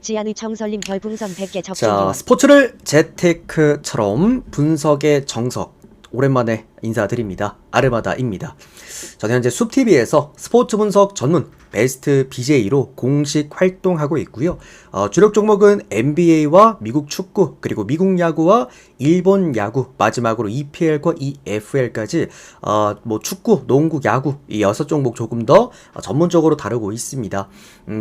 지안의 정설님 별풍선 100개 적중 자, 기원. 스포츠를 재테크처럼 분석의 정석. 오랜만에 인사드립니다. 아르마다입니다. 저는 현재 숲TV에서 스포츠 분석 전문 베스트 BJ로 공식 활동하고 있고요. 주력 종목은 NBA와 미국 축구, 그리고 미국 야구와 일본 야구, 마지막으로 EPL과 EFL까지 뭐 축구, 농구, 야구 이 6종목 조금 더 전문적으로 다루고 있습니다.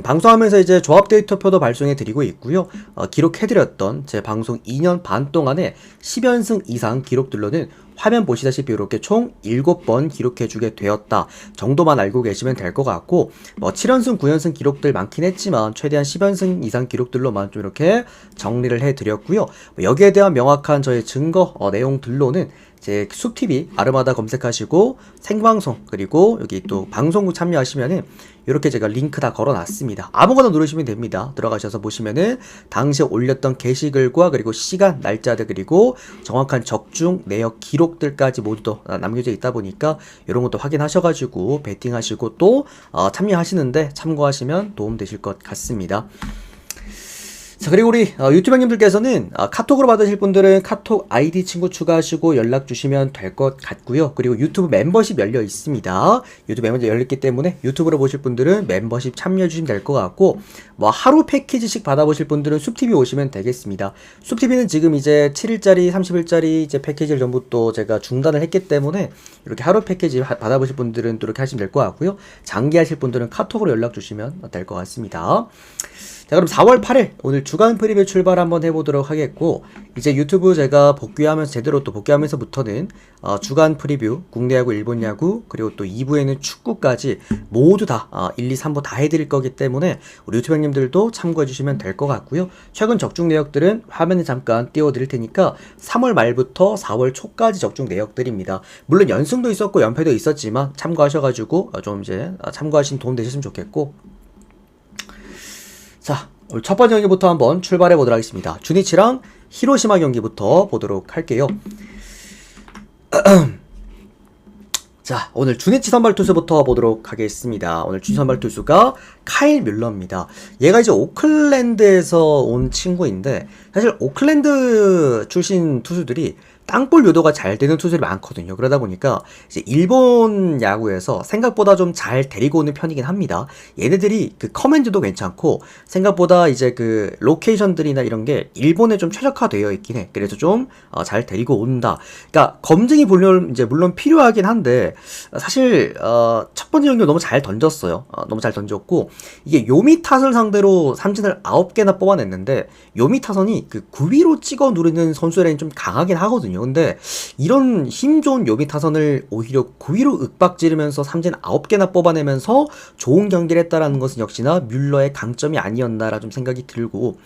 방송하면서 이제 조합 데이터표도 발송해 드리고 있고요. 기록해드렸던 제 방송 2년 반 동안에 10연승 이상 기록들로는 화면 보시다시피 이렇게 총 7번 기록해주게 되었다 정도만 알고 계시면 될 것 같고, 뭐 7연승, 9연승 기록들 많긴 했지만 최대한 10연승 이상 기록들로만 좀 이렇게 정리를 해드렸고요. 여기에 대한 명확한 저의 증거 내용들로는 제 숲TV 아르마다 검색하시고 생방송, 그리고 여기 또 방송국 참여하시면은 이렇게 제가 링크 다 걸어놨습니다. 아무거나 누르시면 됩니다. 들어가셔서 보시면은 당시에 올렸던 게시글과 그리고 시간, 날짜들, 그리고 정확한 적중 내역 기록들까지 모두 다 남겨져 있다 보니까 이런 것도 확인하셔가지고 베팅하시고 또 참여하시는데 참고하시면 도움되실 것 같습니다. 자, 그리고 우리 유튜브 형님들께서는 카톡으로 받으실 분들은 카톡 아이디 친구 추가하시고 연락 주시면 될 것 같고요. 그리고 유튜브 멤버십 열려 있습니다. 유튜브 멤버십 열렸기 때문에 유튜브로 보실 분들은 멤버십 참여해 주시면 될 것 같고, 뭐 하루 패키지씩 받아보실 분들은 숲TV 오시면 되겠습니다. 숲TV는 지금 이제 7일짜리, 30일짜리 이제 패키지를 전부 또 제가 중단을 했기 때문에 이렇게 하루 패키지 받아보실 분들은 또 이렇게 하시면 될 것 같고요. 장기 하실 분들은 카톡으로 연락 주시면 될 것 같습니다. 자, 그럼 4월 8일 오늘 주간 프리뷰 출발 한번 해보도록 하겠고, 이제 유튜브 제가 복귀하면서 제대로 또 복귀하면서부터는 주간 프리뷰, 국내 야구, 일본 야구, 그리고 또 2부에는 축구까지 모두 다 1, 2, 3부 다 해드릴 거기 때문에 우리 유튜브 형님들도 참고해 주시면 될 것 같고요. 최근 적중 내역들은 화면에 잠깐 띄워드릴 테니까 3월 말부터 4월 초까지 적중 내역들입니다. 물론 연승도 있었고 연패도 있었지만 참고하셔가지고 좀 이제 참고하신 도움 되셨으면 좋겠고, 자, 오늘 첫 번째 경기부터 한번 출발해 보도록 하겠습니다. 주니치랑 히로시마 경기부터 보도록 할게요. 자, 오늘 주니치 선발 투수부터 보도록 하겠습니다. 오늘 주니치 선발 투수가 카일 뮬러입니다. 얘가 이제 오클랜드에서 온 친구인데, 사실 오클랜드 출신 투수들이 땅볼 유도가 잘 되는 투수들이 많거든요. 그러다 보니까 이제 일본 야구에서 생각보다 좀 잘 데리고 오는 편이긴 합니다. 얘네들이 그 커맨드도 괜찮고 생각보다 이제 그 로케이션들이나 이런 게 일본에 좀 최적화되어 있긴 해. 그래서 좀 잘 데리고 온다. 그러니까 검증이 물론 필요하긴 한데, 사실 첫 번째 경기를 너무 잘 던졌어요. 너무 잘 던졌고, 이게 요미 타선을 상대로 삼진을 9개나 뽑아냈는데, 요미 타선이 그 9위로 찍어 누르는 선수들이 좀 강하긴 하거든요. 근데 이런 힘 좋은 요미 타선을 오히려 9위로 윽박지르면서 삼진 9개나 뽑아내면서 좋은 경기를 했다라는 것은 역시나 뮬러의 강점이 아니었나라 좀 생각이 들고,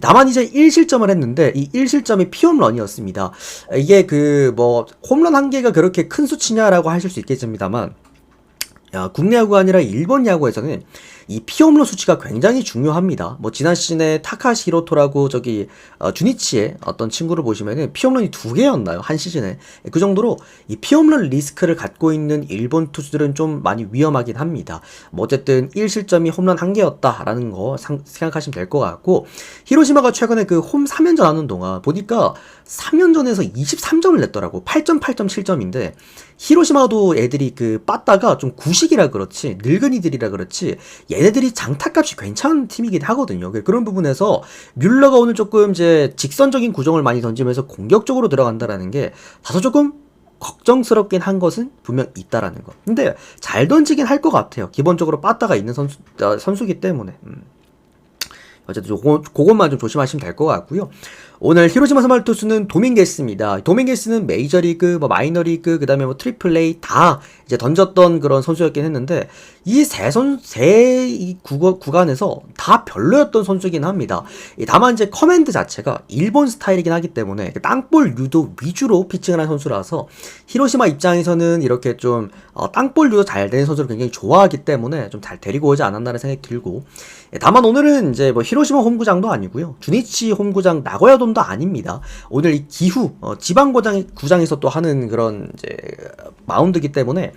다만 이제 1실점을 했는데 이 1실점이 피홈런이었습니다. 이게 그 뭐 홈런 한 개가 그렇게 큰 수치냐라고 하실 수 있겠습니다만, 국내 야구가 아니라 일본 야구에서는 이 피홈런 수치가 굉장히 중요합니다. 뭐 지난 시즌에 타카시 히로토라고 저기 주니치의 어떤 친구를 보시면은 피홈런이 2개였나요? 한 시즌에. 그 정도로 이 피홈런 리스크를 갖고 있는 일본 투수들은 좀 많이 위험하긴 합니다. 뭐 어쨌든 1실점이 홈런 1개였다라는 거 생각하시면 될 것 같고, 히로시마가 최근에 그 홈 3연전 하는 동안 보니까 3연전에서 23점을 냈더라고. 8점, 8점, 7점인데 히로시마도 애들이 그 빠따가 좀 구식이라 그렇지, 늙은이들이라 그렇지 얘네들이 장타값이 괜찮은 팀이긴 하거든요. 그런 부분에서 뮬러가 오늘 조금 이제 직선적인 구종을 많이 던지면서 공격적으로 들어간다라는 게 다소 조금 걱정스럽긴 한 것은 분명 있다라는 거. 근데 잘 던지긴 할 것 같아요. 기본적으로 빠따가 있는 선수기 때문에. 어쨌든 그것만 좀 조심하시면 될 것 같고요. 오늘 히로시마 선발 투수는 도밍게스입니다. 도밍게스는 메이저리그, 뭐 마이너리그, 그 다음에 뭐 트리플 A 다 이제 던졌던 그런 선수였긴 했는데, 이 세 구간에서 다 별로였던 선수이긴 합니다. 다만 이제 커맨드 자체가 일본 스타일이긴 하기 때문에 땅볼 유도 위주로 피칭을 한 선수라서 히로시마 입장에서는 이렇게 좀 땅볼 유도 잘 되는 선수를 굉장히 좋아하기 때문에 좀 잘 데리고 오지 않았나라는 생각이 들고, 다만 오늘은 이제 뭐 히로시마 홈구장도 아니고요, 주니치 홈구장 나고야돔도 아닙니다. 오늘 이 기후 지방 구장에서 또 하는 그런 이제 마운드이기 때문에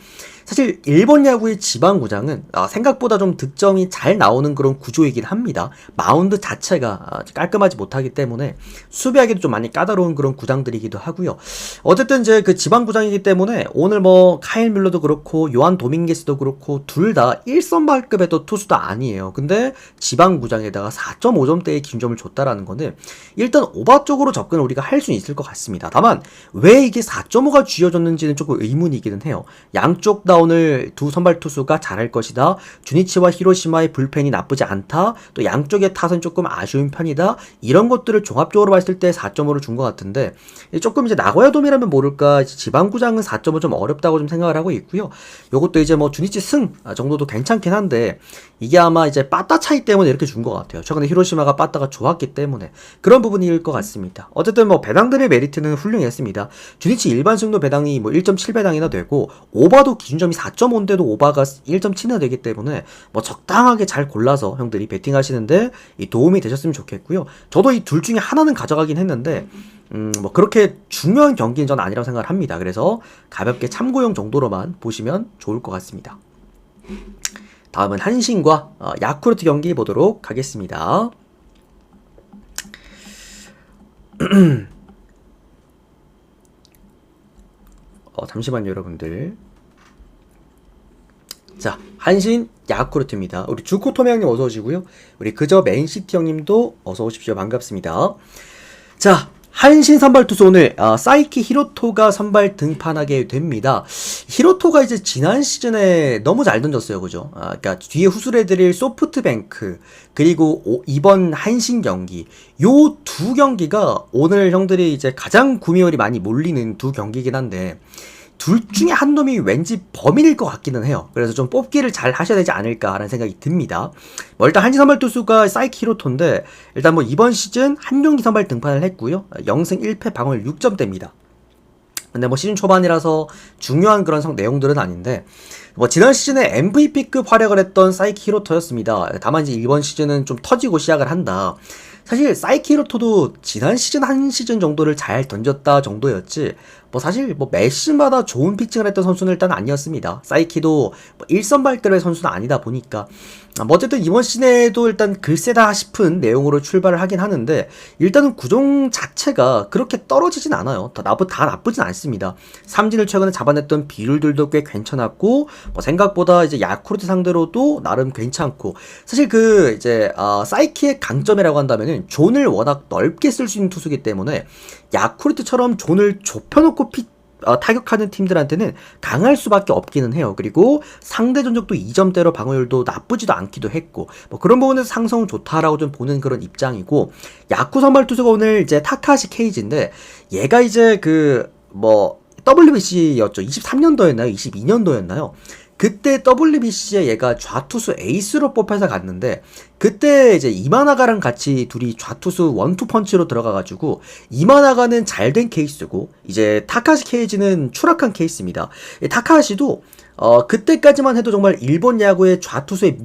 사실 일본 야구의 지방구장은 생각보다 좀 득점이 잘 나오는 그런 구조이긴 합니다. 마운드 자체가 깔끔하지 못하기 때문에 수비하기도 좀 많이 까다로운 그런 구장들이기도 하고요. 어쨌든 이제 그 지방구장이기 때문에 오늘 뭐 카일 뮬러도 그렇고 요한 도밍게스도 그렇고 둘 다 1선발급의 또 투수도 아니에요. 근데 지방구장에다가 4.5점대의 기준점을 줬다라는 거는 일단 오바 쪽으로 접근을 우리가 할 수는 있을 것 같습니다. 다만 왜 이게 4.5가 쥐어졌는지는 조금 의문이기는 해요. 양쪽 다 오늘 두 선발 투수가 잘할 것이다. 주니치와 히로시마의 불펜이 나쁘지 않다. 또 양쪽의 탓은 조금 아쉬운 편이다. 이런 것들을 종합적으로 봤을 때 4.5를 준 것 같은데 조금 이제 나고야돔이라면 모를까 지방구장은 4.5 좀 어렵다고 좀 생각을 하고 있고요. 요것도 이제 뭐 주니치 승 정도도 괜찮긴 한데 이게 아마 이제 빠따 차이 때문에 이렇게 준 것 같아요. 최근에 히로시마가 빠따가 좋았기 때문에 그런 부분일 것 같습니다. 어쨌든 뭐 배당들의 메리트는 훌륭했습니다. 주니치 일반 승도 배당이 뭐 1.7배당이나 되고 오바도 기준점이 4.5인데도 오바가 1.7이나 되기 때문에 뭐 적당하게 잘 골라서 형들이 베팅하시는데 이 도움이 되셨으면 좋겠고요. 저도 이 둘 중에 하나는 가져가긴 했는데 뭐 그렇게 중요한 경기는 전 아니라고 생각을 합니다. 그래서 가볍게 참고용 정도로만 보시면 좋을 것 같습니다. 다음은 한신과 야쿠르트 경기 보도록 하겠습니다. 잠시만요, 여러분들. 자, 한신 야쿠르트입니다. 우리 주코토메 형님 어서 오시고요. 우리 그저 맨시티 형님도 어서 오십시오. 반갑습니다. 자, 한신 선발 투수 오늘 사이키 히로토가 선발 등판하게 됩니다. 히로토가 이제 지난 시즌에 너무 잘 던졌어요, 그죠? 그러니까 뒤에 후술해드릴 소프트뱅크 그리고 이번 한신 경기 요 두 경기가 오늘 형들이 이제 가장 구미열이 많이 몰리는 두 경기이긴 한데. 둘 중에 한 놈이 왠지 범인일 것 같기는 해요. 그래서 좀 뽑기를 잘 하셔야 되지 않을까라는 생각이 듭니다. 뭐 일단 한신 선발 투수가 사이키 히로토인데 일단 뭐 이번 시즌 한 경기 선발 등판을 했고요. 0승 1패 방어율 6점대입니다. 근데 뭐 시즌 초반이라서 중요한 그런 내용들은 아닌데 뭐 지난 시즌에 MVP급 활약을 했던 사이키 히로토였습니다. 다만 이제 이번 시즌은 좀 터지고 시작을 한다. 사실 사이키 히로토도 지난 시즌 한 시즌 정도를 잘 던졌다 정도였지 뭐 사실 뭐 매 시즌마다 좋은 피칭을 했던 선수는 일단 아니었습니다. 사이키도 뭐 1선발대로의 선수는 아니다 보니까 뭐 어쨌든 이번 시즌에도 일단 글쎄다 싶은 내용으로 출발을 하긴 하는데 일단은 구종 자체가 그렇게 떨어지진 않아요. 다 나쁘진 않습니다. 삼진을 최근에 잡아냈던 비율들도 꽤 괜찮았고 뭐 생각보다 이제 야쿠르트 상대로도 나름 괜찮고 사실 그 이제 사이키의 강점이라고 한다면은 존을 워낙 넓게 쓸 수 있는 투수기 때문에 야쿠르트처럼 존을 좁혀놓고 타격하는 팀들한테는 강할 수밖에 없기는 해요. 그리고 상대 전적도 2점대로 방어율도 나쁘지도 않기도 했고 뭐 그런 부분에서 상성은 좋다라고 좀 보는 그런 입장이고 야쿠 선발 투수가 오늘 이제 타카시 케이지인데 얘가 이제 그 뭐 WBC였죠. 23년도였나요? 22년도였나요? 그때 WBC에 얘가 좌투수 에이스로 뽑혀서 갔는데 그때 이제 이마나가랑 같이 둘이 좌투수 원투 펀치로 들어가가지고 이마나가는 잘된 케이스고 이제 타카시 케이지는 추락한 케이스입니다. 타카시도 그때까지만 해도 정말 일본 야구의 좌투수의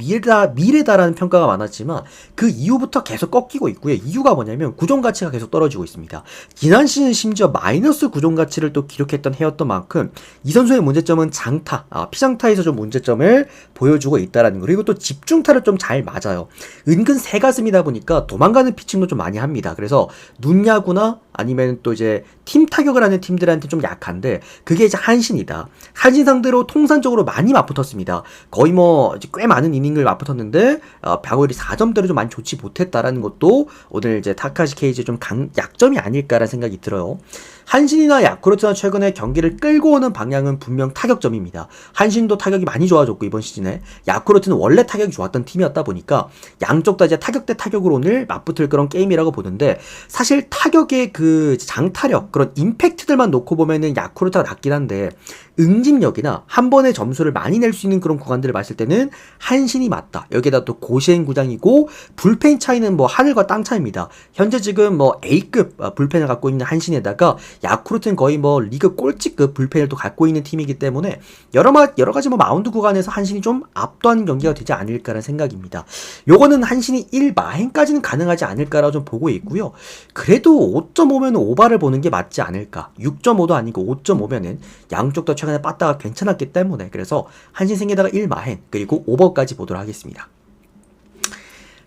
미래다라는 평가가 많았지만 그 이후부터 계속 꺾이고 있고요. 이유가 뭐냐면 구종 가치가 계속 떨어지고 있습니다. 지난 시즌 심지어 마이너스 구종 가치를 또 기록했던 해였던 만큼 이 선수의 문제점은 장타, 피장타에서 좀 문제점을 보여주고 있다라는 거. 그리고 또 집중타를 좀 잘 맞아요. 은근 새가슴이다 보니까 도망가는 피칭도 좀 많이 합니다. 그래서 눈야구나 아니면 또 이제 팀 타격을 하는 팀들한테 좀 약한데 그게 이제 한신이다. 한신 상대로 통산적으로 많이 맞붙었습니다. 거의 뭐 꽤 많은 이닝을 맞붙었는데 방어율이 4점대로 좀 많이 좋지 못했다라는 것도 오늘 이제 타카시 케이지의 좀 약점이 아닐까라는 생각이 들어요. 한신이나 야쿠르트나 최근에 경기를 끌고 오는 방향은 분명 타격점입니다. 한신도 타격이 많이 좋아졌고 이번 시즌에 야쿠르트는 원래 타격이 좋았던 팀이었다 보니까 양쪽 다 이제 타격 대 타격으로 오늘 맞붙을 그런 게임이라고 보는데 사실 타격의 그 장타력 그런 임팩트들만 놓고 보면은 야쿠르트가 낫긴 한데 응집력이나 한 번에 점수를 많이 낼 수 있는 그런 구간들을 봤을 때는 한신이 맞다. 여기에다 또 고시행 구장이고 불펜 차이는 뭐 하늘과 땅 차이입니다. 현재 지금 뭐 A급 불펜을 갖고 있는 한신에다가 야쿠르트는 거의 뭐 리그 꼴찌급 불펜을 또 갖고 있는 팀이기 때문에 여러 가지 뭐 마운드 구간에서 한신이 좀 압도하는 경기가 되지 않을까라는 생각입니다. 요거는 한신이 1마행까지는 가능하지 않을까라고 좀 보고 있고요. 그래도 5.5면 오바를 보는 게 맞지 않을까. 6.5도 아니고 5.5면은 양쪽 다 최근에 최근에 빠따가 괜찮았기 때문에 그래서 한신생에다가 1마행 그리고 오버까지 보도록 하겠습니다.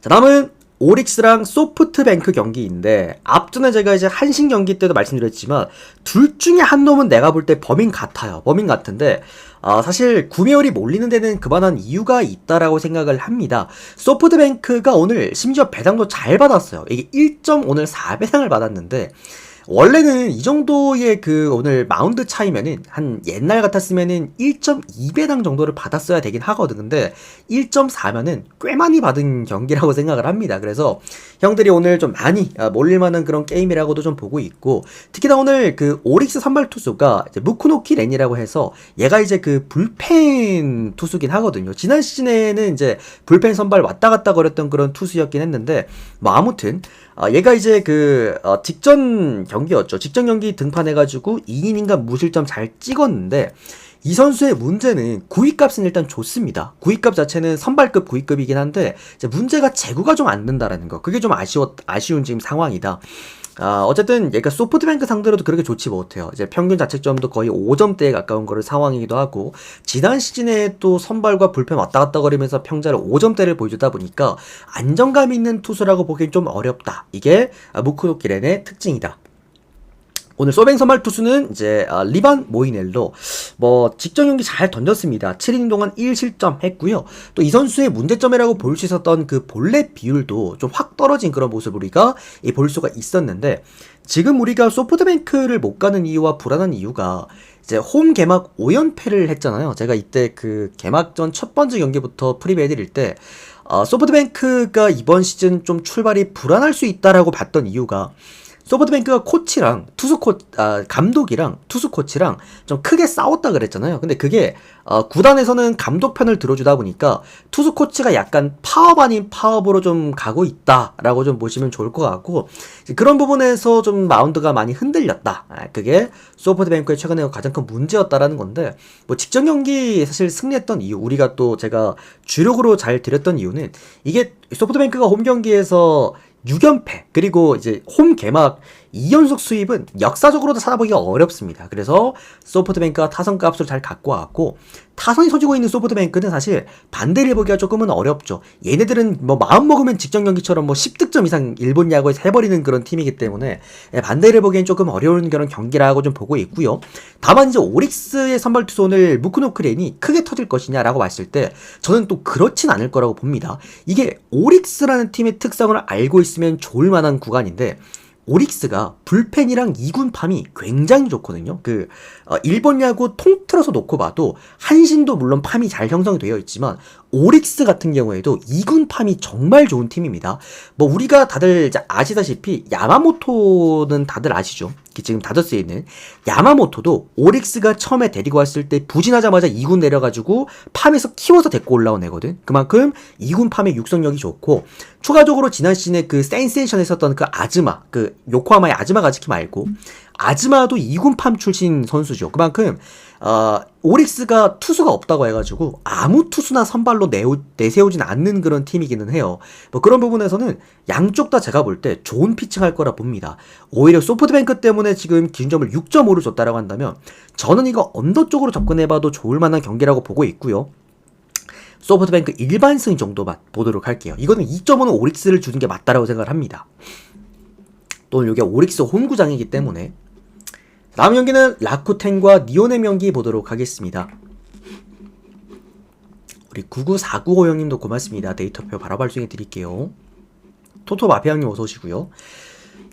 자, 다음은 오릭스랑 소프트뱅크 경기인데 앞전에 제가 이제 한신 경기 때도 말씀드렸지만 둘 중에 한 놈은 내가 볼 때 범인 같아요. 범인 같은데 사실 구매율이 몰리는 데는 그만한 이유가 있다라고 생각을 합니다. 소프트뱅크가 오늘 심지어 배당도 잘 받았어요. 이게 1.4배당을 받았는데 원래는 이 정도의 그 오늘 마운드 차이면은 한 옛날 같았으면은 1.2배당 정도를 받았어야 되긴 하거든. 근데 1.4면은 꽤 많이 받은 경기라고 생각을 합니다. 그래서 형들이 오늘 좀 많이 몰릴만한 그런 게임이라고도 좀 보고 있고 특히나 오늘 그 오릭스 선발 투수가 이제 무쿠노키 렌이라고 해서 얘가 이제 그 불펜 투수긴 하거든요. 지난 시즌에는 이제 불펜 선발 왔다 갔다 거렸던 그런 투수였긴 했는데 뭐 아무튼 얘가 이제 그 직전 경기였죠. 직전 경기 등판해가지고 2이닝간 무실점 잘 찍었는데 이 선수의 문제는 구위값은 일단 좋습니다. 구위값 자체는 선발급 구위급이긴 한데 이제 문제가 제구가 좀 안 된다라는 거. 그게 좀 아쉬운 지금 상황이다. 어쨌든 얘가 소프트뱅크 상대로도 그렇게 좋지 못해요. 이제 평균 자책점도 거의 5점대에 가까운 거를 상황이기도 하고 지난 시즌에 또 선발과 불펜 왔다 갔다 거리면서 평자를 5점대를 보여주다 보니까 안정감 있는 투수라고 보기엔 좀 어렵다. 이게 무쿠노키 렌의 특징이다. 오늘 소뱅 선발 투수는 이제 리반 모이넬로 뭐 직전 경기 잘 던졌습니다. 7이닝 동안 1실점 했고요. 또 이 선수의 문제점이라고 볼 수 있었던 그 볼넷 비율도 좀 확 떨어진 그런 모습을 우리가 볼 수가 있었는데 지금 우리가 소프트뱅크를 못 가는 이유와 불안한 이유가 이제 홈 개막 5연패를 했잖아요. 제가 이때 그 개막전 첫 번째 경기부터 프리뷰 해드릴 때 소프트뱅크가 이번 시즌 좀 출발이 불안할 수 있다라고 봤던 이유가 소프트뱅크가 코치랑 감독이랑 투수 코치랑 좀 크게 싸웠다 그랬잖아요. 근데 그게 구단에서는 감독 편을 들어주다 보니까 투수 코치가 약간 파업 아닌 파업으로 좀 가고 있다라고 좀 보시면 좋을 것 같고 그런 부분에서 좀 마운드가 많이 흔들렸다. 그게 소프트뱅크의 최근에 가장 큰 문제였다라는 건데 뭐 직전 경기 사실 승리했던 이유 우리가 또 제가 주력으로 잘 드렸던 이유는 이게 소프트뱅크가 홈 경기에서 6연패 그리고 이제 홈 개막 2연속 수입은 역사적으로도 찾아보기가 어렵습니다. 그래서 소프트뱅크가 타선 값을 잘 갖고 왔고 타선이 서지고 있는 소프트뱅크는 사실 반대를 보기가 조금은 어렵죠. 얘네들은 뭐 마음 먹으면 직전 경기처럼 뭐 10득점 이상 일본 야구에서 해버리는 그런 팀이기 때문에 반대를 보기엔 조금 어려운 그런 경기라고 좀 보고 있고요. 다만 이제 오릭스의 선발 투수 오늘 무쿠노키 렌이 크게 터질 것이냐라고 봤을 때 저는 또 그렇진 않을 거라고 봅니다. 이게 오릭스라는 팀의 특성을 알고 있으면 좋을 만한 구간인데 오릭스가 불펜이랑 2군 팜이 굉장히 좋거든요. 일본 야구 통틀어서 놓고 봐도 한신도 물론 팜이 잘 형성이 되어 있지만 오릭스 같은 경우에도 2군 팜이 정말 좋은 팀입니다. 뭐 우리가 다들 이제 아시다시피 야마모토는 다들 아시죠? 지금 다저스에 있는 야마모토도 오릭스가 처음에 데리고 왔을 때 부진하자마자 2군 내려가지고 팜에서 키워서 데리고 올라온 애거든. 그만큼 2군 팜의 육성력이 좋고 추가적으로 지난 시즌에 그 센세이션 했었던 그 아즈마 요코하마의 아즈마 가즈키 말고 아즈마도 2군 팜 출신 선수죠. 그만큼 오릭스가 투수가 없다고 해가지고 아무 투수나 선발로 내세우진 않는 그런 팀이기는 해요. 뭐 그런 부분에서는 양쪽 다 제가 볼 때 좋은 피칭할 거라 봅니다. 오히려 소프트뱅크 때문에 지금 기준점을 6.5를 줬다라고 한다면 저는 이거 언더 쪽으로 접근해봐도 좋을 만한 경기라고 보고 있고요. 소프트뱅크 일반 승 정도만 보도록 할게요. 이거는 2.5는 오릭스를 주는 게 맞다라고 생각을 합니다. 또 이게 오릭스 홈구장이기 때문에 다음 경기는 라쿠텐과 니온의 경기 보도록 하겠습니다. 우리 99495 형님도 고맙습니다. 데이터표 바로 발송해 드릴게요. 토토 마피아 형님 어서 오시고요.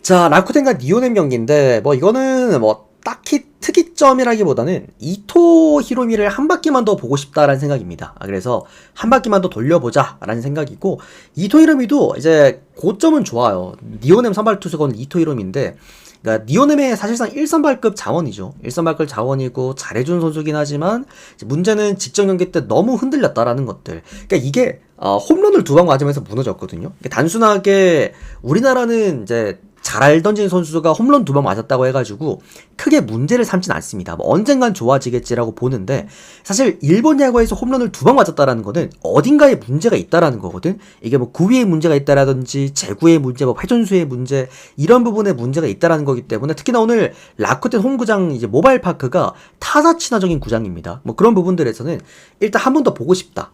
자, 라쿠텐과 니온의 경기인데 뭐 이거는 뭐 딱히 특이점이라기보다는 이토 히로미를 한 바퀴만 더 보고 싶다라는 생각입니다. 그래서 한 바퀴만 더 돌려보자 라는 생각이고 이토 히로미도 이제 고점은 좋아요. 니오넴 선발 투수가 이토 히로미인데 그러니까 니오넴의 사실상 1선발급 자원이죠. 1선발급 자원이고 잘해준 선수긴 하지만 문제는 직전 경기 때 너무 흔들렸다라는 것들. 그러니까 이게 홈런을 2방 맞으면서 무너졌거든요. 단순하게 우리나라는 이제 잘 던지는 선수가 홈런 2방 맞았다고 해가지고 크게 문제를 삼진 않습니다. 뭐 언젠간 좋아지겠지라고 보는데 사실 일본 야구에서 홈런을 2방 맞았다라는 거는 어딘가에 문제가 있다라는 거거든. 이게 뭐 구위에 문제가 있다라든지 제구의 문제, 뭐 회전수의 문제 이런 부분에 문제가 있다라는 거기 때문에 특히나 오늘 라쿠텐 홈구장 이제 모바일 파크가 타자 친화적인 구장입니다. 뭐 그런 부분들에서는 일단 한 번 더 보고 싶다.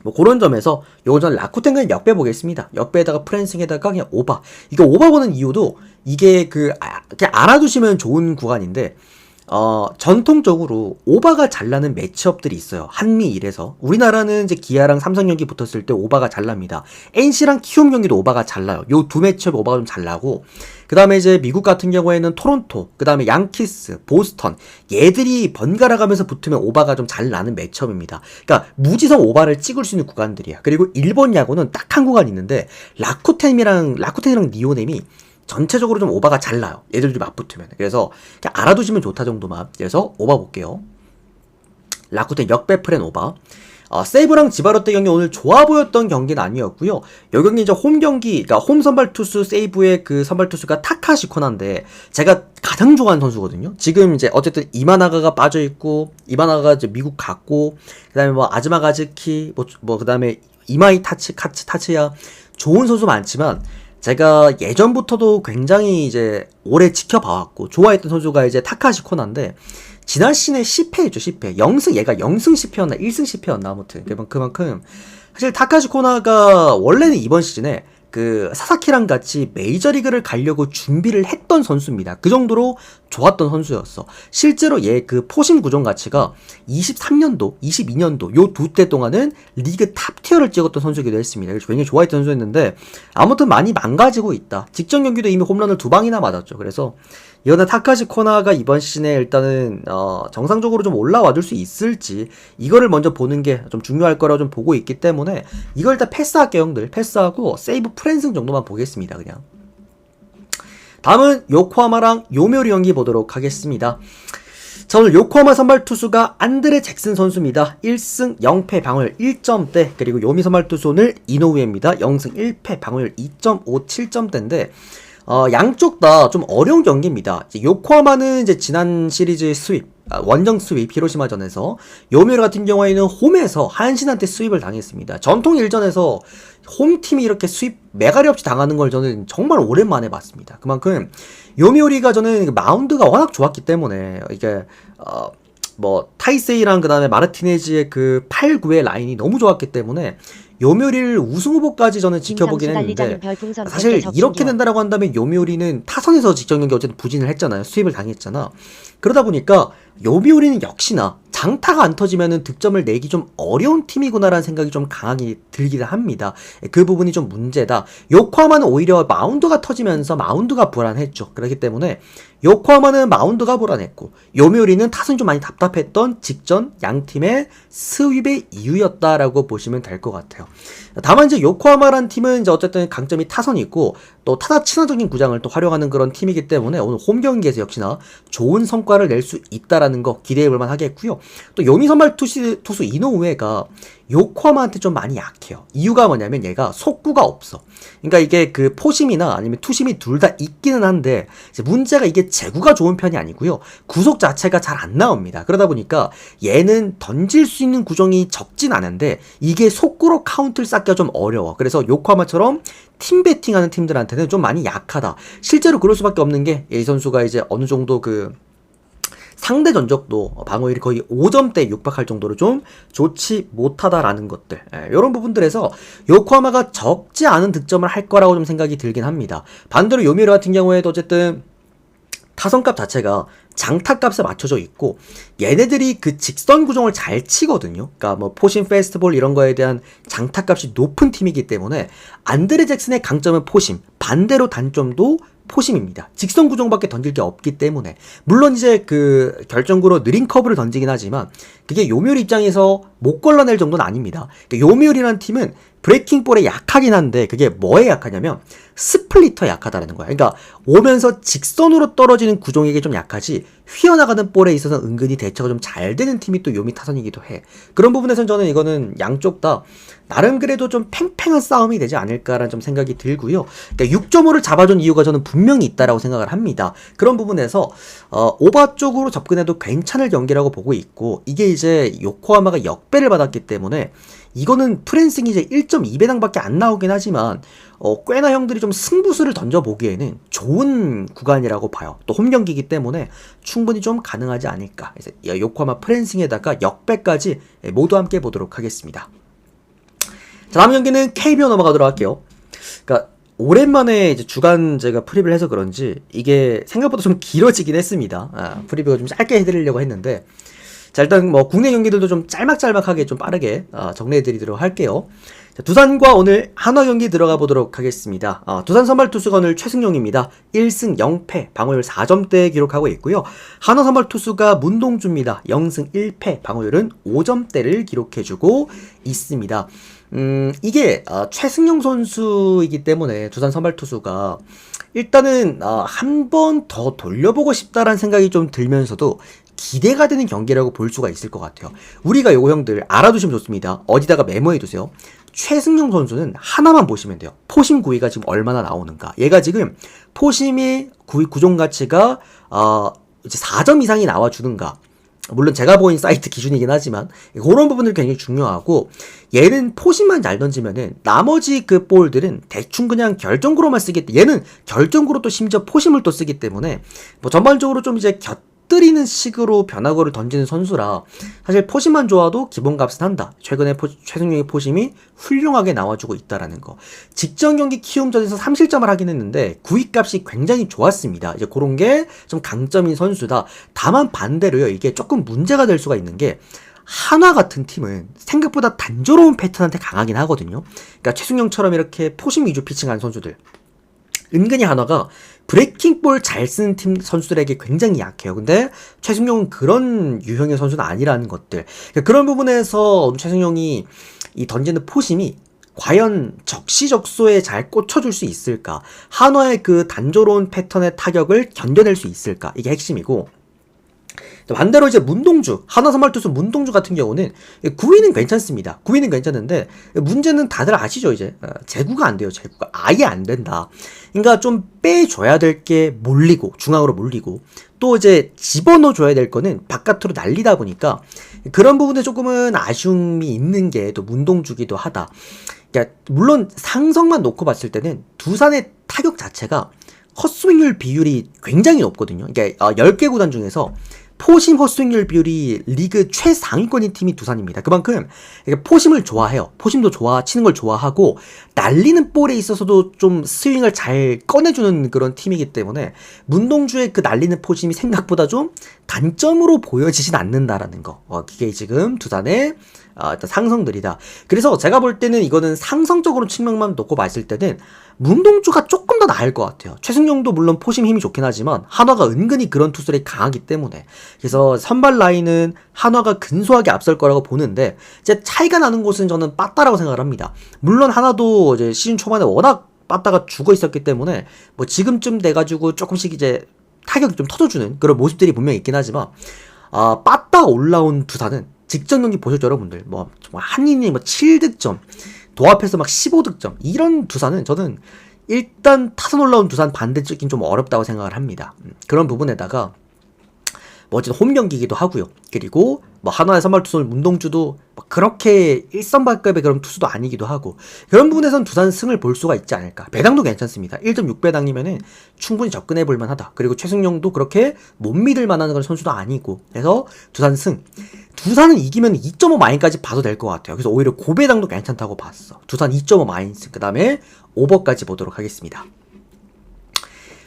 뭐 그런 점에서 요거 전 라쿠텐 그냥 역배 보겠습니다. 역배에다가 프랜싱에다가 그냥 오바. 이거 오바 보는 이유도 이게 그냥 알아두시면 좋은 구간인데 전통적으로 오바가 잘 나는 매치업들이 있어요. 한미 1에서. 우리나라는 이제 기아랑 삼성 경기 붙었을 때 오바가 잘 납니다. NC랑 키움 경기도 오바가 잘 나요. 요 두 매치업 오바가 좀 잘 나고, 그 다음에 이제 미국 같은 경우에는 토론토, 그 다음에 양키스, 보스턴, 얘들이 번갈아 가면서 붙으면 오바가 좀 잘 나는 매치업입니다. 그러니까 무지성 오바를 찍을 수 있는 구간들이야. 그리고 일본 야구는 딱 한 구간 있는데 라쿠텐이랑 니오넴이 전체적으로 좀 오바가 잘 나요. 얘들이 맞붙으면. 그래서 그냥 알아두시면 좋다 정도만. 그래서 오바 볼게요. 라쿠텐 역배 프렌 오바. 세이브랑 지바롯데 경기 오늘 좋아 보였던 경기는 아니었고요. 요 경기 이제 홈 경기, 그러니까 홈 선발 투수 세이브의 그 선발 투수가 타카시 코나인데 제가 가장 좋아하는 선수거든요. 지금 이제 어쨌든 이마나가가 빠져 있고, 이마나가가 이제 미국 갔고, 그다음에 뭐 아즈마 가즈키, 그다음에 이마이 타츠야 좋은 선수 많지만. 제가 예전부터도 굉장히 이제 오래 지켜봐왔고 좋아했던 선수가 이제 타카시 코나인데 지난 시즌에 10패였죠. 10패. 얘가 0승 10패였나 1승 10패였나 아무튼 그만큼 사실 타카시 코나가 원래는 이번 시즌에 그 사사키랑 같이 메이저리그를 가려고 준비를 했던 선수입니다. 그 정도로 좋았던 선수였어. 실제로 얘 그 포심 구종 가치가 23년도, 22년도 요 두 때 동안은 리그 탑티어를 찍었던 선수이기도 했습니다. 그래서 굉장히 좋아했던 선수였는데 아무튼 많이 망가지고 있다. 직전 경기도 이미 홈런을 2방이나 맞았죠. 그래서 이거는 타카시 코나가 이번 시즌에 일단은 정상적으로 좀 올라와 줄 수 있을지 이거를 먼저 보는 게 좀 중요할 거라고 좀 보고 있기 때문에 이걸 일단 패스할게요, 형들. 패스하고 세이브 프랜승 정도만 보겠습니다, 그냥. 다음은 요코하마랑 요미우리 경기 보도록 하겠습니다. 자, 오늘 요코하마 선발 투수가 안드레 잭슨 선수입니다. 1승 0패 방어율 1점대. 그리고 요미 선발 투수 오늘 이노우에입니다. 0승 1패 방어율 2.57점대인데 양쪽 다 좀 어려운 경기입니다. 요코하마는 이제 지난 시리즈 스윕, 원정 스윕 히로시마전에서, 요미우리 같은 경우에는 홈에서 한신한테 스윕을 당했습니다. 전통 일전에서 홈팀이 이렇게 스윕 매가리 없이 당하는 걸 저는 정말 오랜만에 봤습니다. 그만큼 요미우리가 저는 마운드가 워낙 좋았기 때문에 이게 뭐 타이세이랑 그 다음에 마르티네즈의 그 8, 9의 라인이 너무 좋았기 때문에 요미우리를 우승 후보까지 저는 지켜보긴 했는데 사실 이렇게 된다라고 한다면 요미우리는 타선에서 직전 경기 어쨌든 부진을 했잖아요. 수입을 당했잖아. 그러다 보니까 요미우리는 역시나 장타가 안 터지면은 득점을 내기 좀 어려운 팀이구나라는 생각이 좀 강하게 들기도 합니다. 그 부분이 좀 문제다. 요코하마는 오히려 마운드가 터지면서 마운드가 불안했죠. 그렇기 때문에 요코하마는 마운드가 불안했고 요미우리는 타선이 좀 많이 답답했던 직전 양팀의 스윕의 이유였다라고 보시면 될 것 같아요. 다만 이제 요코하마란 팀은 이제 어쨌든 강점이 타선이 있고 또 타자 친화적인 구장을 또 활용하는 그런 팀이기 때문에 오늘 홈 경기에서 역시나 좋은 성과를 낼 수 있다라는 거 기대해 볼 만하겠고요. 또 요미 선발 투수 이노우에가 요코하마한테 좀 많이 약해요. 이유가 뭐냐면 얘가 속구가 없어. 그러니까 이게 그 포심이나 아니면 투심이 둘 다 있기는 한데 이제 문제가 이게 제구가 좋은 편이 아니고요. 구속 자체가 잘 안 나옵니다. 그러다 보니까 얘는 던질 수 있는 구종이 적진 않은데 이게 속구로 카운트를 쌓기가 좀 어려워. 그래서 요코하마처럼 팀 배팅하는 팀들한테는 좀 많이 약하다. 실제로 그럴 수밖에 없는 게 이 선수가 이제 어느 정도 그 상대 전적도 방어율이 거의 5점대에 육박할 정도로 좀 좋지 못하다라는 것들, 이런 부분들에서 요코하마가 적지 않은 득점을 할 거라고 좀 생각이 들긴 합니다. 반대로 요미우리 같은 경우에도 어쨌든 타선값 자체가 장타값에 맞춰져 있고 얘네들이 그 직선 구종을 잘 치거든요. 그러니까 뭐 포심 페스티벌 이런 거에 대한 장타값이 높은 팀이기 때문에 안드레 잭슨의 강점은 포심, 반대로 단점도 포심입니다. 직선 구종밖에 던질 게 없기 때문에 물론 이제 그 결정구로 느린 커브를 던지긴 하지만 그게 요미우리 입장에서 못 걸러낼 정도는 아닙니다. 그러니까 요미우리라는 팀은 브레이킹볼에 약하긴 한데 그게 뭐에 약하냐면 스플리터에 약하다는 거야. 그러니까 오면서 직선으로 떨어지는 구종에게 좀 약하지 휘어나가는 볼에 있어서 은근히 대처가 좀 잘 되는 팀이 또 요미 타선이기도 해. 그런 부분에서는 저는 이거는 양쪽 다 나름 그래도 좀 팽팽한 싸움이 되지 않을까라는 좀 생각이 들고요. 그러니까 6.5를 잡아준 이유가 저는 분명히 있다라고 생각을 합니다. 그런 부분에서 오바 쪽으로 접근해도 괜찮을 경기라고 보고 있고, 이게 이제 요코하마가 역배를 받았기 때문에 이거는 프랜싱이 이제 1.2배당밖에 안 나오긴 하지만 꽤나 형들이 좀 승부수를 던져보기에는 좋은 구간이라고 봐요. 또 홈경기이기 때문에 충분히 좀 가능하지 않을까. 그래서 요코하마 프랜싱에다가 역배까지 모두 함께 보도록 하겠습니다. 자, 다음 경기는 KBO 넘어가도록 할게요. 그러니까 오랜만에 이제 주간 제가 프리뷰를 해서 그런지 이게 생각보다 좀 길어지긴 했습니다. 프리뷰가 좀 짧게 해드리려고 했는데, 자, 일단 뭐 국내 경기들도 좀 짤막짤막하게 좀 빠르게 정리해드리도록 할게요. 자, 두산과 오늘 한화 경기 들어가 보도록 하겠습니다. 두산 선발 투수가 오늘 최승용입니다. 1승 0패, 방어율 4점대 기록하고 있고요. 한화 선발 투수가 문동주입니다. 0승 1패, 방어율은 5점대를 기록해주고 있습니다. 이게 최승용 선수이기 때문에 두산 선발 투수가 일단은 한 번 더 돌려보고 싶다라는 생각이 좀 들면서도 기대가 되는 경기라고 볼 수가 있을 것 같아요. 우리가 요거 형들 알아두시면 좋습니다. 어디다가 메모해두세요. 최승용 선수는 하나만 보시면 돼요. 포심 구위가 지금 얼마나 나오는가. 얘가 지금 포심의 구위 구종 가치가 이제 4점 이상이 나와주는가. 물론 제가 보인 사이트 기준이긴 하지만 그런 부분들이 굉장히 중요하고, 얘는 포심만 잘 던지면은 나머지 그 볼들은 대충 그냥 결정구로만 쓰기 때문에, 얘는 결정구로 또 심지어 포심을 또 쓰기 때문에 뭐 전반적으로 좀 이제 곁들이는 식으로 변화구를 던지는 선수라 사실 포심만 좋아도 기본값은 한다. 최근에 최승용의 포심이 훌륭하게 나와주고 있다라는 거. 직전 경기 키움전에서 3실점을 하긴 했는데 구위값이 굉장히 좋았습니다. 이제 그런 게 좀 강점인 선수다. 다만 반대로요, 이게 조금 문제가 될 수가 있는 게, 한화 같은 팀은 생각보다 단조로운 패턴한테 강하긴 하거든요. 그러니까 최승용처럼 이렇게 포심 위주 피칭하는 선수들, 은근히 한화가 브레이킹볼 잘 쓰는 팀 선수들에게 굉장히 약해요. 근데 최승용은 그런 유형의 선수는 아니라는 것들. 그러니까 그런 부분에서 최승용이 이 던지는 포심이 과연 적시적소에 잘 꽂혀줄 수 있을까? 한화의 그 단조로운 패턴의 타격을 견뎌낼 수 있을까? 이게 핵심이고, 반대로 이제 문동주, 한화 선발 투수 문동주 같은 경우는 구위는 괜찮습니다. 구위는 괜찮은데 문제는 다들 아시죠? 이제 제구가 안 돼요. 제구가 아예 안 된다. 그러니까 좀 빼줘야 될 게 몰리고, 중앙으로 몰리고, 또 이제 집어넣어줘야 될 거는 바깥으로 날리다 보니까 그런 부분에 조금은 아쉬움이 있는 게 또 문동주기도 하다. 그러니까 물론 상성만 놓고 봤을 때는 두산의 타격 자체가 헛스윙률 비율이 굉장히 높거든요. 그러니까 10개 구단 중에서 포심 헛스윙률 비율이 리그 최상위권인 팀이 두산입니다. 그만큼 포심을 좋아해요. 포심도 치는 걸 좋아하고, 날리는 볼에 있어서도 좀 스윙을 잘 꺼내주는 그런 팀이기 때문에 문동주의 그 날리는 포심이 생각보다 좀 단점으로 보여지진 않는다라는 거. 이게 지금 두산의 일단 상성들이다. 그래서 제가 볼 때는 이거는 상성적으로 측면만 놓고 봤을 때는 문동주가 조금 더 나을 것 같아요. 최승용도 물론 포심 힘이 좋긴 하지만 한화가 은근히 그런 투수들이 강하기 때문에, 그래서 선발 라인은 한화가 근소하게 앞설 거라고 보는데, 이제 차이가 나는 곳은 저는 빠따라고 생각을 합니다. 물론 하나도 이제 시즌 초반에 워낙 빠따가 죽어 있었기 때문에 뭐 지금쯤 돼가지고 조금씩 이제 타격이 좀 터져주는 그런 모습들이 분명히 있긴 하지만, 빠따 올라온 두산은 직전 경기 보셨죠, 여러분들? 뭐 한 이닝 7득점, 도합해서 막 15득점, 이런 두산은 저는 일단 타선 올라온 두산 반대 찍긴 좀 어렵다고 생각을 합니다. 그런 부분에다가 뭐 어쨌든 홈 경기이기도 하고요. 그리고 뭐 한화의 선발 투수 문동주도 뭐 그렇게 일선발급의 그런 투수도 아니기도 하고, 그런 부분에선 두산 승을 볼 수가 있지 않을까. 배당도 괜찮습니다. 1.6배당이면은 충분히 접근해 볼 만하다. 그리고 최승용도 그렇게 못 믿을 만한 그런 선수도 아니고, 그래서 두산 승. 두산은 이기면 2.5 마인까지 봐도 될 것 같아요. 그래서 오히려 고배당도 괜찮다고 봤어. 두산 2.5 마인스, 그 다음에 오버까지 보도록 하겠습니다.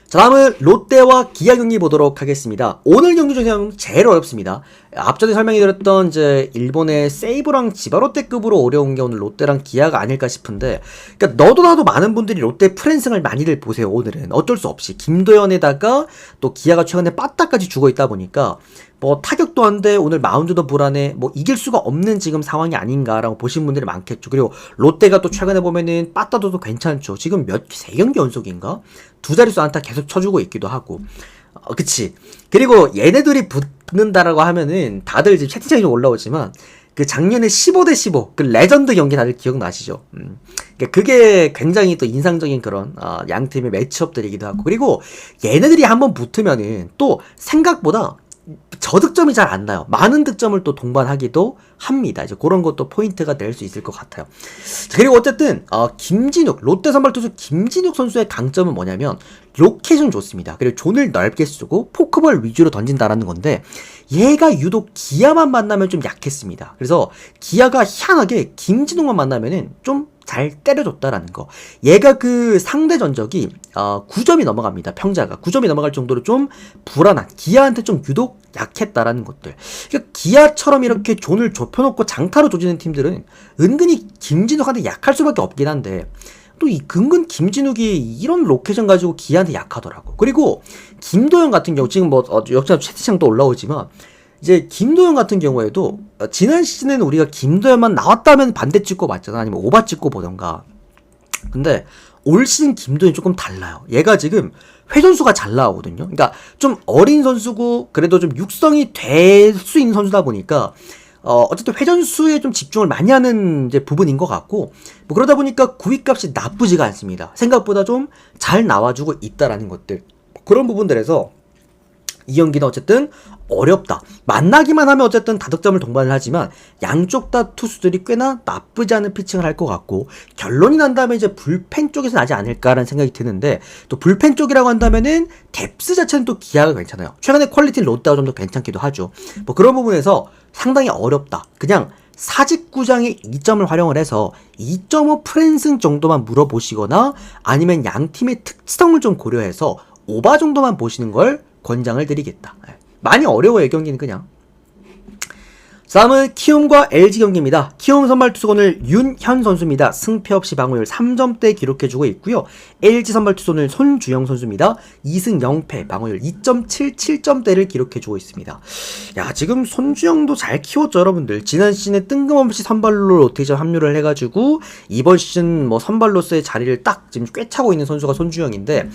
자, 다음은 롯데와 기아 경기 보도록 하겠습니다. 오늘 경기 중에 제일 어렵습니다. 앞전에 설명해 드렸던 이제 일본의 세이브랑 지바롯데급으로 어려운 게 오늘 롯데랑 기아가 아닐까 싶은데, 그러니까 너도 나도 많은 분들이 롯데 프랜승을 많이들 보세요. 오늘은 어쩔 수 없이 김도현에다가 또 기아가 최근에 빠따까지 죽어 있다 보니까 뭐 타격도 안 돼, 오늘 마운드도 불안해, 뭐 이길 수가 없는 지금 상황이 아닌가라고 보신 분들이 많겠죠. 그리고 롯데가 또 최근에 보면은 빠따도 괜찮죠. 지금 3경기 연속인가? 두 자릿수 안타 계속 쳐주고 있기도 하고, 그치. 그리고 얘네들이 붙는다라고 하면은 다들 지금 채팅창에 좀 올라오지만 그 작년에 15대 15 그 레전드 경기 다들 기억나시죠? 그러니까 그게 굉장히 또 인상적인 그런 양 팀의 매치업들이기도 하고, 그리고 얘네들이 한번 붙으면은 또 생각보다 저득점이 잘 안 나요. 많은 득점을 또 동반하기도 합니다. 이제 그런 것도 포인트가 될 수 있을 것 같아요. 자, 그리고 어쨌든 김진욱, 롯데 선발 투수 김진욱 선수의 강점은 뭐냐면 로케이션 좋습니다. 그리고 존을 넓게 쓰고 포크볼 위주로 던진다라는 건데, 얘가 유독 기아만 만나면 좀 약했습니다. 그래서 기아가 희한하게 김진욱만 만나면은 좀 잘 때려줬다라는 거. 얘가 그 상대 전적이 9점이 넘어갑니다. 평자가 9점이 넘어갈 정도로 좀 불안한, 기아한테 좀 유독 약했다라는 것들. 그러니까 기아처럼 이렇게 존을 좁혀놓고 장타로 조지는 팀들은 은근히 김진욱한테 약할 수밖에 없긴 한데, 또 이 근근 김진욱이 이런 로케이션 가지고 기아한테 약하더라고. 그리고 김도영 같은 경우 지금 뭐 역시나 채팅창 또 올라오지만, 이제 김도영 같은 경우에도 지난 시즌에는 우리가 김도영만 나왔다면 반대 찍고 봤잖아. 아니면 오바 찍고 보던가. 근데 올 시즌 김도영이 조금 달라요. 얘가 지금 회전수가 잘 나오거든요. 그러니까 좀 어린 선수고 그래도 좀 육성이 될 수 있는 선수다 보니까 어쨌든 회전수에 좀 집중을 많이 하는 이제 부분인 것 같고, 뭐 그러다 보니까 구위값이 나쁘지가 않습니다. 생각보다 좀 잘 나와주고 있다라는 것들. 그런 부분들에서 이 경기는 어쨌든 어렵다. 만나기만 하면 어쨌든 다득점을 동반을 하지만 양쪽 다 투수들이 꽤나 나쁘지 않은 피칭을 할 것 같고, 결론이 난다면 이제 불펜 쪽에서 나지 않을까라는 생각이 드는데, 또 불펜 쪽이라고 한다면은 뎁스 자체는 또 기아가 괜찮아요. 최근에 퀄리티 롯데가 좀 더 괜찮기도 하죠. 뭐 그런 부분에서 상당히 어렵다. 그냥 사직구장의 2점을 활용을 해서 2.5 프랜승 정도만 물어보시거나, 아니면 양 팀의 특성을 좀 고려해서 오바 정도만 보시는 걸 권장을 드리겠다. 많이 어려워요, 이 경기는 그냥. 다음은 키움과 LG 경기입니다. 키움 선발 투수 오늘 윤현 선수입니다. 승패 없이 방어율 3점대 기록해주고 있고요. LG 선발 투수 오늘 손주영 선수입니다. 2승 0패 방어율 2.77점대를 기록해주고 있습니다. 야, 지금 손주영도 잘 키웠죠, 여러분들. 지난 시즌에 뜬금없이 선발로 로테이션 합류를 해가지고 이번 시즌 뭐 선발로서의 자리를 딱 지금 꿰차고 있는 선수가 손주영인데,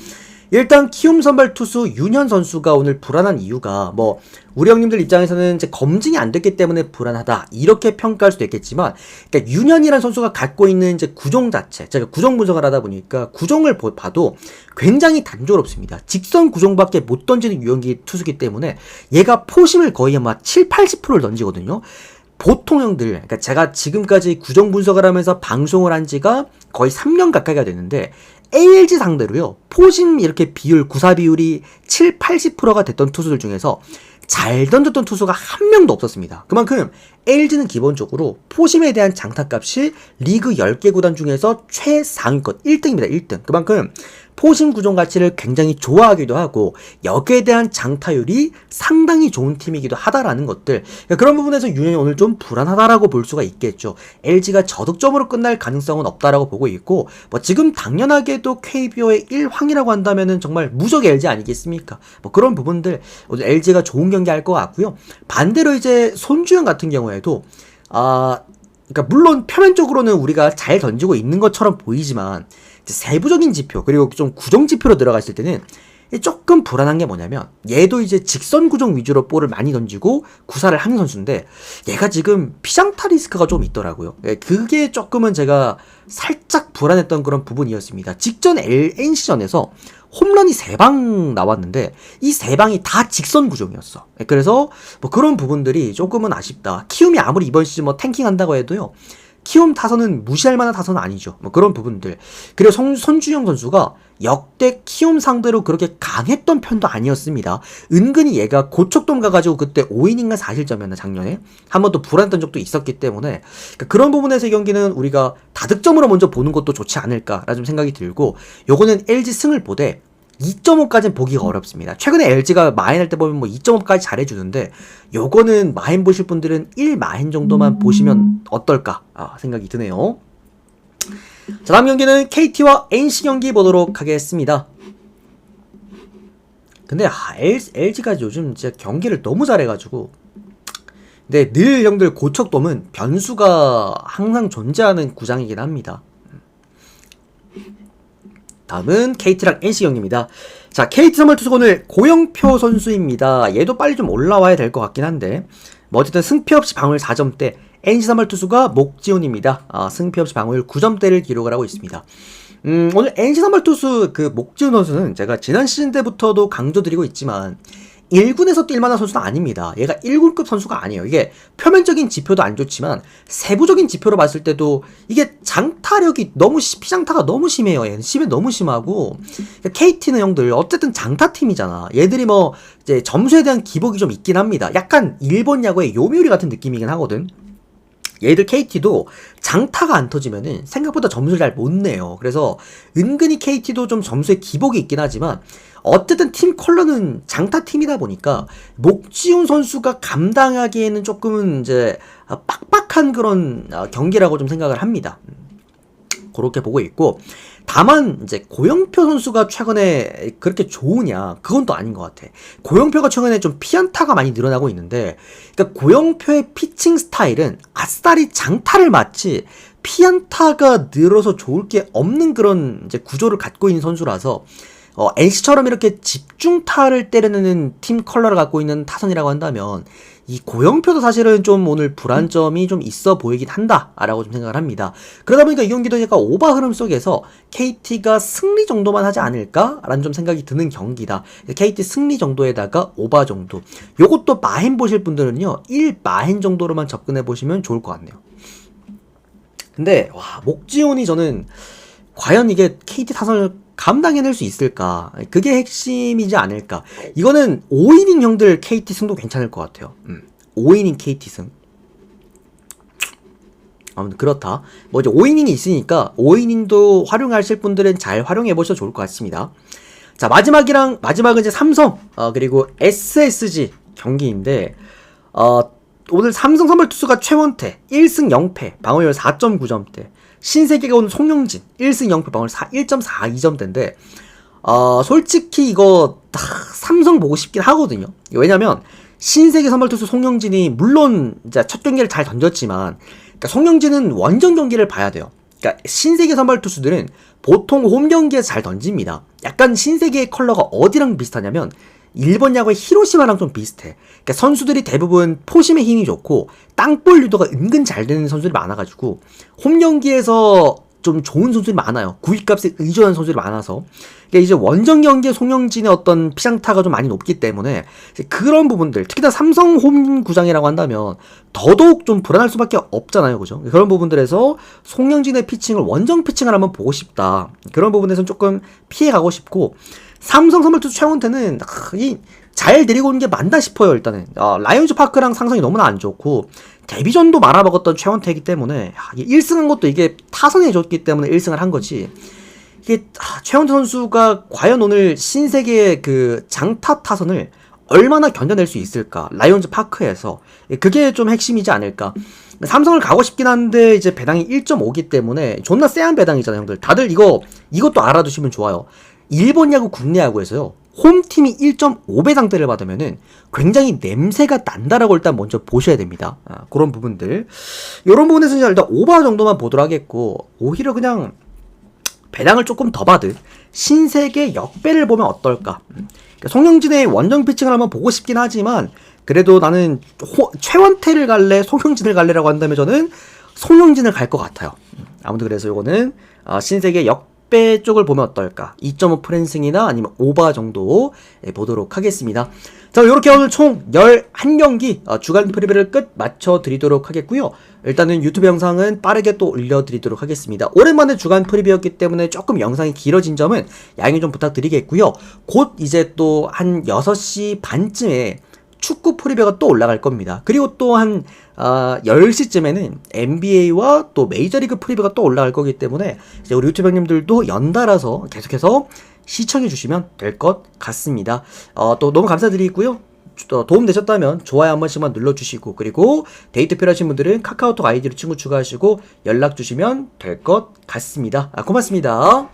일단 키움 선발 투수 윤현 선수가 오늘 불안한 이유가, 뭐 우리 형님들 입장에서는 이제 검증이 안 됐기 때문에 불안하다 이렇게 평가할 수도 있겠지만, 그러니까 윤현이라는 선수가 갖고 있는 이제 구종 자체, 제가 구종 분석을 하다 보니까 구종을 봐도 굉장히 단조롭습니다. 직선 구종밖에 못 던지는 유형기 투수기 때문에 얘가 포심을 거의 아마 7, 80%를 던지거든요. 보통 형들, 그러니까 제가 지금까지 구종 분석을 하면서 방송을 한 지가 거의 3년 가까이가 됐는데, LG 상대로요, 포심 이렇게 비율, 구사 비율이 7, 80%가 됐던 투수들 중에서 잘 던졌던 투수가 한 명도 없었습니다. 그만큼 LG는 기본적으로 포심에 대한 장타값이 리그 10개 구단 중에서 최상위권 1등입니다. 1등. 그만큼 포심 구종 가치를 굉장히 좋아하기도 하고, 여기에 대한 장타율이 상당히 좋은 팀이기도 하다라는 것들. 그러니까 그런 부분에서 윤현이 오늘 좀 불안하다라고 볼 수가 있겠죠. LG가 저득점으로 끝날 가능성은 없다라고 보고 있고, 뭐 지금 당연하게도 KBO의 1황이라고 한다면은 정말 무적 LG 아니겠습니까? 뭐 그런 부분들 오늘 LG가 좋은 경기 할 것 같고요. 반대로 이제 손주영 같은 경우에도 그러니까 물론 표면적으로는 우리가 잘 던지고 있는 것처럼 보이지만, 세부적인 지표, 그리고 좀 구종 지표로 들어갔을 때는 조금 불안한 게 뭐냐면, 얘도 이제 직선 구종 위주로 볼을 많이 던지고 구사를 하는 선수인데, 얘가 지금 피장타 리스크가 좀 있더라고요. 그게 조금은 제가 살짝 불안했던 그런 부분이었습니다. 직전 NC전에서 홈런이 3방 나왔는데 이 3방이 다 직선 구종이었어. 그래서 뭐 그런 부분들이 조금은 아쉽다. 키움이 아무리 이번 시즌 뭐 탱킹한다고 해도요, 키움 타선은 무시할 만한 타선은 아니죠. 뭐 그런 부분들. 그리고 손주영 선수가 역대 키움 상대로 그렇게 강했던 편도 아니었습니다. 은근히 얘가 고척돔 가가지고 그때 5이닝가 4실점이었나 작년에 한 번 또 불안했던 적도 있었기 때문에, 그러니까 그런 부분에서 이 경기는 우리가 다득점으로 먼저 보는 것도 좋지 않을까라는 좀 생각이 들고, 요거는 LG 승을 보되 2.5까지는 보기가 어렵습니다. 최근에 LG가 마인 할 때 보면 뭐 2.5까지 잘해주는데, 요거는 마인 보실 분들은 1마인 정도만 보시면 어떨까 생각이 드네요. 자, 다음 경기는 KT와 NC 경기 보도록 하겠습니다. 근데 LG가 요즘 진짜 경기를 너무 잘해가지고, 근데 늘 형들 고척돔은 변수가 항상 존재하는 구장이긴 합니다. 다음은 KT랑 NC 경기입니다. 자, KT 선발 투수 오늘 고영표 선수입니다. 얘도 빨리 좀 올라와야 될 것 같긴 한데 뭐 어쨌든 승패 없이 방어율 4점대, NC 선발 투수가 목지훈입니다. 승패 없이 방어율 9점대를 기록을 하고 있습니다. 오늘 NC 선발 투수 그 목지훈 선수는 제가 지난 시즌 때부터도 강조드리고 있지만 1군에서 뛸 만한 선수는 아닙니다. 얘가 1군급 선수가 아니에요. 이게 표면적인 지표도 안 좋지만 세부적인 지표로 봤을 때도 이게 장타력이 너무 피장타가 너무 심해요. 얘는 심해 너무 심하고 KT는 형들 어쨌든 장타팀이잖아. 얘들이 뭐 이제 점수에 대한 기복이 좀 있긴 합니다. 약간 일본 야구의 요미우리 같은 느낌이긴 하거든. 얘들 KT도 장타가 안 터지면은 생각보다 점수를 잘 못 내요. 그래서 은근히 KT도 좀 점수에 기복이 있긴 하지만 어쨌든 팀 컬러는 장타 팀이다 보니까 목지훈 선수가 감당하기에는 조금은 이제 빡빡한 그런 경기라고 좀 생각을 합니다. 그렇게 보고 있고, 다만 이제 고영표 선수가 최근에 그렇게 좋으냐, 그건 또 아닌 것 같아. 고영표가 최근에 좀 피안타가 많이 늘어나고 있는데, 그러니까 고영표의 피칭 스타일은 아싸리 장타를 맞지 피안타가 늘어서 좋을 게 없는 그런 이제 구조를 갖고 있는 선수라서 NC처럼 이렇게 집중타를 때리는 팀 컬러를 갖고 있는 타선이라고 한다면 이 고영표도 사실은 좀 오늘 불안점이 좀 있어 보이긴 한다라고 좀 생각을 합니다. 그러다 보니까 이 경기도 약간 오바 흐름 속에서 KT가 승리 정도만 하지 않을까라는 좀 생각이 드는 경기다. KT 승리 정도에다가 오바 정도. 요것도 마행 보실 분들은요 1마행 정도로만 접근해 보시면 좋을 것 같네요. 근데 와, 목지훈이 저는 과연 이게 KT 타선을 감당해낼 수 있을까? 그게 핵심이지 않을까? 이거는 5이닝 형들 KT 승도 괜찮을 것 같아요. 5이닝 KT 승. 아무튼 그렇다. 뭐 이제 5이닝이 있으니까 5이닝도 활용하실 분들은 잘 활용해보셔도 좋을 것 같습니다. 자, 마지막은 이제 삼성, 그리고 SSG 경기인데, 오늘 삼성 선발 투수가 최원태 1승 0패, 방어율 4.9점대. 신세계가 오늘 송영진 1승 0패 방어율 1.42점대인데 솔직히 이거 삼성 보고 싶긴 하거든요. 왜냐면 신세계 선발 투수 송영진이 물론 이제 첫 경기를 잘 던졌지만 그러니까 송영진은 원정 경기를 봐야 돼요. 그러니까 신세계 선발 투수들은 보통 홈 경기에서 잘 던집니다. 약간 신세계의 컬러가 어디랑 비슷하냐면 일본 야구의 히로시마랑 좀 비슷해. 그러니까 선수들이 대부분 포심의 힘이 좋고 땅볼 유도가 은근 잘 되는 선수들이 많아가지고 홈 경기에서 좀 좋은 선수들이 많아요. 구위값에 의존하는 선수들이 많아서. 그러니까 이제 원정 경기에 송영진의 어떤 피장타가 좀 많이 높기 때문에 그런 부분들, 특히나 삼성 홈 구장이라고 한다면 더더욱 좀 불안할 수밖에 없잖아요, 그죠? 그런 부분들에서 송영진의 피칭을 원정 피칭을 한번 보고 싶다. 그런 부분에서는 조금 피해가고 싶고. 삼성 선발 투수 최원태는 잘 데리고 오는 게 맞나 싶어요. 일단은 라이온즈 파크랑 상성이 너무나 안 좋고 데뷔전도 말아먹었던 최원태이기 때문에 1승한 것도 이게 타선에 줬기 때문에 1승을 한 거지. 이게 최원태 선수가 과연 오늘 신세계의 그 장타 타선을 얼마나 견뎌낼 수 있을까? 라이온즈 파크에서 그게 좀 핵심이지 않을까? 삼성을 가고 싶긴 한데 이제 배당이 1.5기 때문에 존나 쎄한 배당이잖아요, 형들. 다들 이것도 알아두시면 좋아요. 일본 야구, 국내 야구에서요, 홈팀이 1.5배당대를 받으면은 굉장히 냄새가 난다라고 일단 먼저 보셔야 됩니다. 그런 부분들. 이런 부분에서는 일단 오버 정도만 보도록 하겠고, 오히려 그냥 배당을 조금 더 받은 신세계 역배를 보면 어떨까. 그러니까 송영진의 원정 피칭을 한번 보고 싶긴 하지만, 그래도 나는 최원태를 갈래, 송영진을 갈래라고 한다면 저는 송영진을 갈 것 같아요. 아무튼 그래서 이거는 신세계 역배 쪽을 보면 어떨까? 2.5 프랜승이나 아니면 오바 정도 보도록 하겠습니다. 자, 이렇게 오늘 총 11경기 주간 프리뷰를 끝 맞춰드리도록 하겠고요. 일단은 유튜브 영상은 빠르게 또 올려드리도록 하겠습니다. 오랜만에 주간 프리뷰였기 때문에 조금 영상이 길어진 점은 양해 좀 부탁드리겠고요. 곧 이제 또 한 6시 반쯤에 축구 프리뷰가 또 올라갈 겁니다. 그리고 또 한 10시쯤에는 NBA와 또 메이저리그 프리뷰가 또 올라갈 거기 때문에 이제 우리 유튜브 형님들도 연달아서 계속해서 시청해 주시면 될 것 같습니다. 또 너무 감사드리고요. 도움 되셨다면 좋아요 한 번씩만 눌러주시고, 그리고 데이트 필요하신 분들은 카카오톡 아이디로 친구 추가하시고 연락 주시면 될 것 같습니다. 고맙습니다.